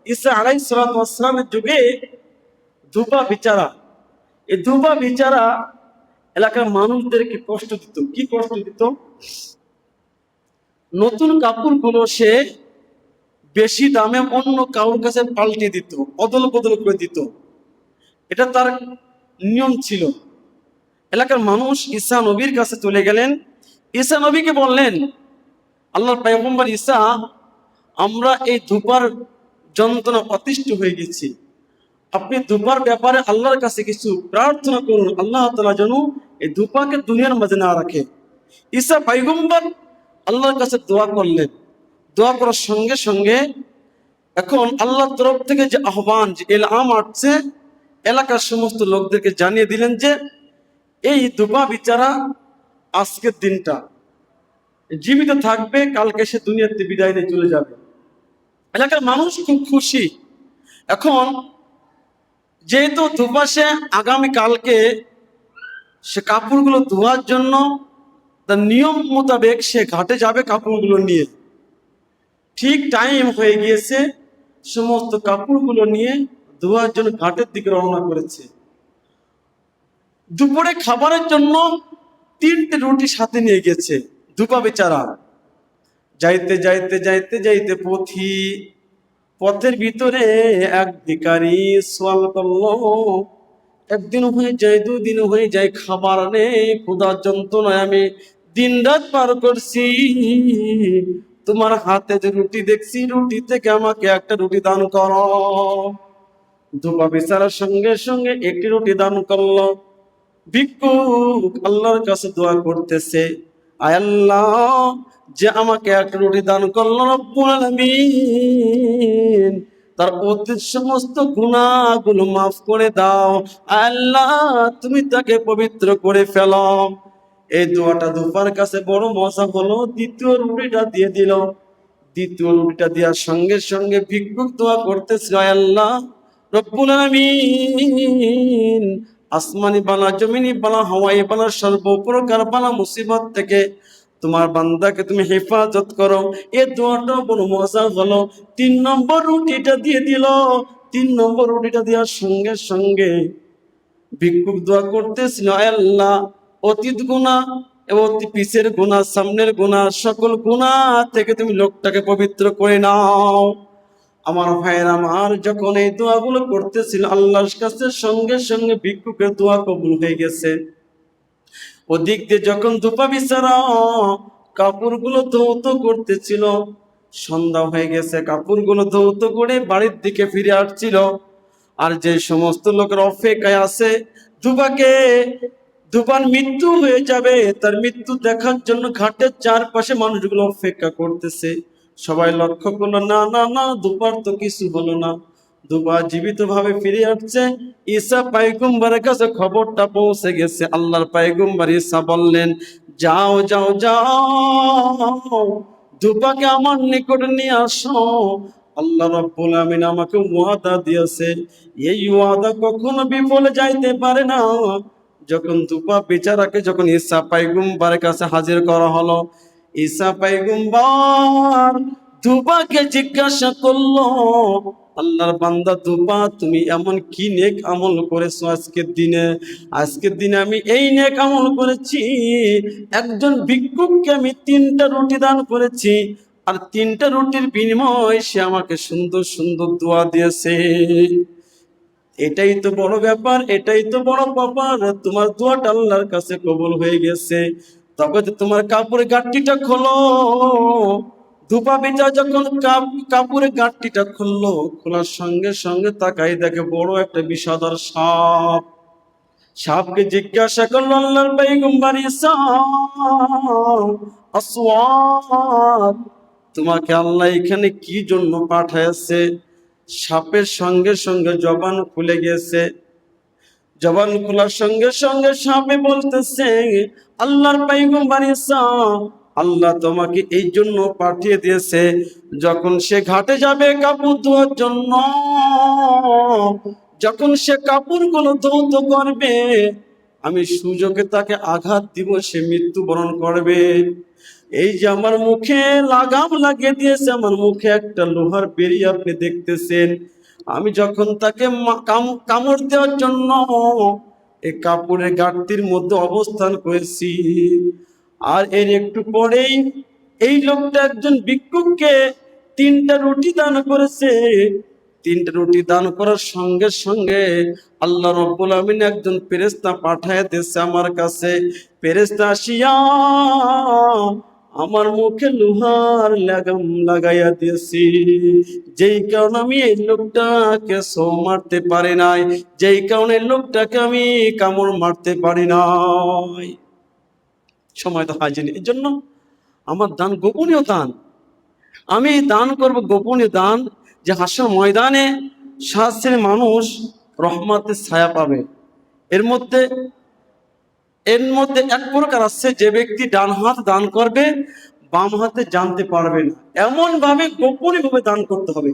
ঈসা আলাইহিস সালাতু ওয়াস সালামের যুগে ধোপা বিচারা, এই ধোপা বিচারা এলাকার মানুষদেরকে কষ্ট দিত। কি কষ্ট দিত? নতুন কাপড়গুলো সে বেশি দামে অন্য কারোর কাছে পাল্টে দিত, অদল বদল করে দিত। এটা তার নিয়ম ছিল। এলাকার মানুষ ঈসা নবীর কাছে চলে গেলেন। ঈসা নবীকে বললেন, আল্লাহর পয়গম্বর ঈসা, আমরা এই ধোপার যন্ত্রণা অতিষ্ঠ হয়ে গেছি। আপনি ধোপার ব্যাপারে আল্লাহর কাছে কিছু প্রার্থনা করুন, আল্লাহ তাআলা যেন এই ধোপাকে দুনিয়ার মাঝে না রাখে। ঈসা পয়গম্বর আল্লাহর কাছে দোয়া করলেন। দোয়া করার সঙ্গে সঙ্গে এখন আল্লাহর তরফ থেকে যে আহ্বান, যে ইলহাম আসছে, এলাকার সমস্ত লোকদেরকে জানিয়ে দিলেন যে এই ধোপা বিচারা আজকের দিনটা জীবিত থাকবে, কালকে সে দুনিয়াতে বিদায় নিয়ে চলে যাবে। এলাকার মানুষ খুব খুশি। এখন যেহেতু ধোপা সে আগামী কালকে সে কাপড়গুলো ধোয়ার জন্য তার নিয়ম মোতাবেক সে ঘাটে যাবে কাপড়গুলো নিয়ে। ঠিক টাইম হয়ে গিয়েছে, সমস্ত কাপড়গুলো নিয়ে ধোয়ার জন্য ঘাটের দিকে রওনা করেছে। দুপুরে খাবারের জন্য 3টে রুটি সাথে নিয়ে গেছে ধোপা বেচারা। যাইতে যাইতে যাইতে যাইতে পথের ভিতরে এক ভিখারি সোয়াল করলো, একদিন হয়ে যায়, 2 দিন হয়ে যায়, খাবার নেই, ক্ষুধার যন্ত্রণায় আমি দিন রাত পার করছি। তোমার হাতে যে রুটি দেখছি, রুটি থেকে আমাকে একটা রুটি দান করো। ধোপা বেচারার সঙ্গে সঙ্গে একটি রুটি দান করলো। ভিক্ষুক আল্লাহর কাছে দোয়া করতেছে, আয় আল্লাহ, যে আমাকে একটা রুটি দান করলো, রব্বুল আলামিন তার অতীত সমস্ত গুনাহগুলো মাফ করে দাও। আল্লাহ, তুমি তাকে পবিত্র করে ফেলো। এই দোয়াটা ধোপার কাছে বড় মজা হলো। দ্বিতীয় রুটিটা দিয়ে দিল। দ্বিতীয় রুটিটা দেওয়ার সঙ্গে সঙ্গে ভিক্ষুক দোয়া করতেছে, আয় আল্লাহ, রব্বুল আলামিন আসমানি বালা, জমিনি বালা, হাওয়াই বালা, সর্বপ্রকার বালা মুসিবত থেকে তোমার বান্দাকে তুমি হেফাজত করো। এ দোয়াটা বড় মজা হলো। 3 নম্বর রুটিটা দিয়ে দিল। 3 নম্বর রুটিটা দেওয়ার সঙ্গে সঙ্গে ভিক্ষুক দোয়া করতেছিল, আয় আল্লাহ, অতীত গুনাহ এবং অতি পিছের গুনাহ, সামনের গুনাহ, সকল গুনাহ থেকে তুমি লোকটাকে পবিত্র করে নাও। আমার ভাইয়ের আমার, যখন এই দোয়াগুলো করতেছিল আল্লাহর কাছে, সঙ্গে সঙ্গে ভিক্ষুকের দোয়া কবুল হয়ে গেছে। ওদিক দিয়ে যখন ধোপা বিচারা কাপড়গুলো ধৌত করতেছিল, সন্ধ্যা হয়ে গেছে, কাপড়গুলো ধৌত করে বাড়ির দিকে ফিরে আসছিল। আর যে সমস্ত লোকের অপেক্ষায় আছে ধোপার মৃত্যু হয়ে যাবে, তার মৃত্যু দেখার জন্য ঘাটের চারপাশে মানুষগুলো অপেক্ষা করতেছে। সবাই লক্ষ্য করলো, না না না, ধোপার তো কিছু হলো না, ধোপা জীবিত ভাবে ফিরে আসছে। ঈসা পয়গম্বরের কাছে খবরটা পৌঁছে গেছে। আল্লাহর পয়গম্বর ঈসা বললেন, যাও যাও যাও, ধোপাকে আমার নিকট নিয়ে আসো। আল্লাহ রাব্বুল আমিন আমাকে ওয়াদা দিয়েছে, এই ওয়াদা কখনো বিফলে যাইতে পারে না। যখন ধোপা বেচারাকে যখন ঈসা পয়গম্বরের কাছে হাজির করা হলো, ঈসা পয়গম্বর ধোপাকে জিজ্ঞাসা করলো, আল্লাহর বান্দা ধোপা, তুমি এমন কি নেক আমল করেছো আজকের দিনে? আজকের দিনে আমি এই নেক আমল করেছি, একজন ভিক্ষুককে আমি 3টা রুটি দান করেছি, আর 3টা রুটির বিনিময়ে সে আমাকে সুন্দর সুন্দর দোয়া দিয়েছে। এটাই তো বড় ব্যাপার, এটাই তো বড় ব্যাপার, তোমার দোয়াটা আল্লাহর কাছে কবুল হয়ে গেছে। তবে তো তোমার কাপড়ের গাঁটটিটা খোলো। ধোপা বেচা যখন কাপড়ের গাঁটটিটা খুললো, খোলার সঙ্গে সঙ্গে তাকাই দেখে বড় একটা বিষধর সাপ। সাপকে জিজ্ঞাসা করলো, আল্লাহর পয়গম্বর ঈসা, আসওয়াদ, তোমাকে আল্লাহ এখানে কি জন্য পাঠাইছে? সাপের সঙ্গে সঙ্গে জবান খুলে গেছে। জবান খোলার সঙ্গে সঙ্গে সাপে বলতেছে, আল্লাহর পয়গম্বর ঈসা, আল্লাহ তোমাকে এই জন্য পাঠিয়ে দিয়েছে, যখন সে ঘাটে যাবে কাপড় ধোয়ার জন্য, যখন সে কাপড়গুলো ধৌত করবে, আমি সুযোগে তাকে আঘাত দিব, সে মৃত্যুবরণ করবে। এই যে আমার মুখে লাগাম লাগিয়ে দিয়েছে, আমার মুখে একটা লোহার বেড়ি আপনি দেখতেছেন। আমি যখন তাকে কামড় দেওয়ার জন্য এই কাপড়ের গাঁটটির মধ্যে অবস্থান করেছি, আর এর একটু পরেই এই লোকটা একজন ভিক্ষুককে 3টা রুটি দান করেছে। 3টা রুটি দান করার সঙ্গে সঙ্গে আল্লাহ রাব্বুল আমিন একজন ফেরেশতা পাঠায় দিয়েছে আমার কাছে। ফেরেশতা আসিয়া আমার মুখে লোহার লাগাম লাগাইয়া দিয়েছি, যেই কারণে আমি এই লোকটাকে সো মারতে পারি নাই, যেই কারণে লোকটাকে আমি কামড় মারতে পারি নাই। সময় তো হাজির, এই জন্য আমার দান গোপনীয় দান। আমি দান করব গোপনীয় দান, যে হাসর ময়দানে 7 শ্রেণীর মানুষ রহমতের ছায়া পাবে। এর মধ্যে এক প্রকার আছে, যে ব্যক্তি ডান হাত দান করবে বাম হাতে জানতে পারবে না, এমন ভাবে গোপনীয় ভাবে দান করতে হবে।